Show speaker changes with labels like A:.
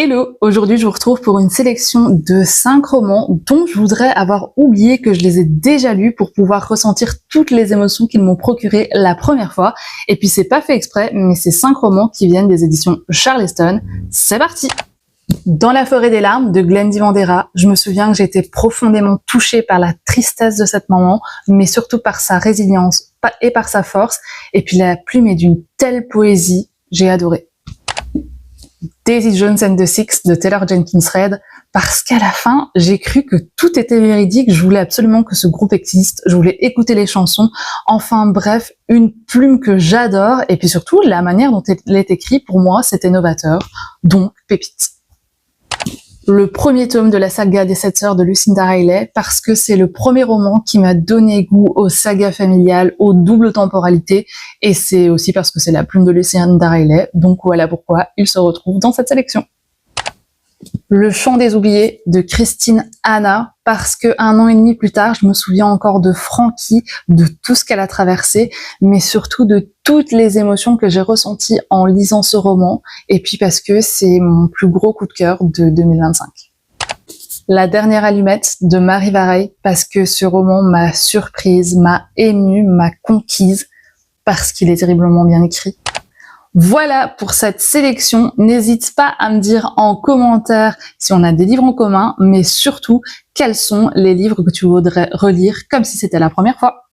A: Hello, aujourd'hui je vous retrouve pour une sélection de 5 romans dont je voudrais avoir oublié que je les ai déjà lus pour pouvoir ressentir toutes les émotions qu'ils m'ont procuré la première fois. Et puis c'est pas fait exprès, mais c'est 5 romans qui viennent des éditions Charleston. C'est parti! Dans la forêt des larmes de Glendy Vandera, je me souviens que j'étais profondément touchée par la tristesse de cette maman, mais surtout par sa résilience et par sa force. Et puis la plume est d'une telle poésie, j'ai adoré. Daisy Jones and the Six de Taylor Jenkins Reid, parce qu'à la fin, j'ai cru que tout était véridique, je voulais absolument que ce groupe existe, je voulais écouter les chansons, enfin bref, une plume que j'adore, et puis surtout, la manière dont elle est écrite, pour moi, c'était novateur, donc pépite. Le premier tome de la saga des 7 sœurs de Lucinda Riley, parce que c'est le premier roman qui m'a donné goût aux sagas familiales, aux doubles temporalités, et c'est aussi parce que c'est la plume de Lucinda Riley, donc voilà pourquoi il se retrouve dans cette sélection. Le chant des oubliés de Christine Hanna, parce que 1 an et demi plus tard, je me souviens encore de Frankie, de tout ce qu'elle a traversé, mais surtout de toutes les émotions que j'ai ressenties en lisant ce roman, et puis parce que c'est mon plus gros coup de cœur de 2025. La dernière allumette de Marie Vareille, parce que ce roman m'a surprise, m'a émue, m'a conquise, parce qu'il est terriblement bien écrit. Voilà pour cette sélection. N'hésite pas à me dire en commentaire si on a des livres en commun, mais surtout, quels sont les livres que tu voudrais relire comme si c'était la première fois.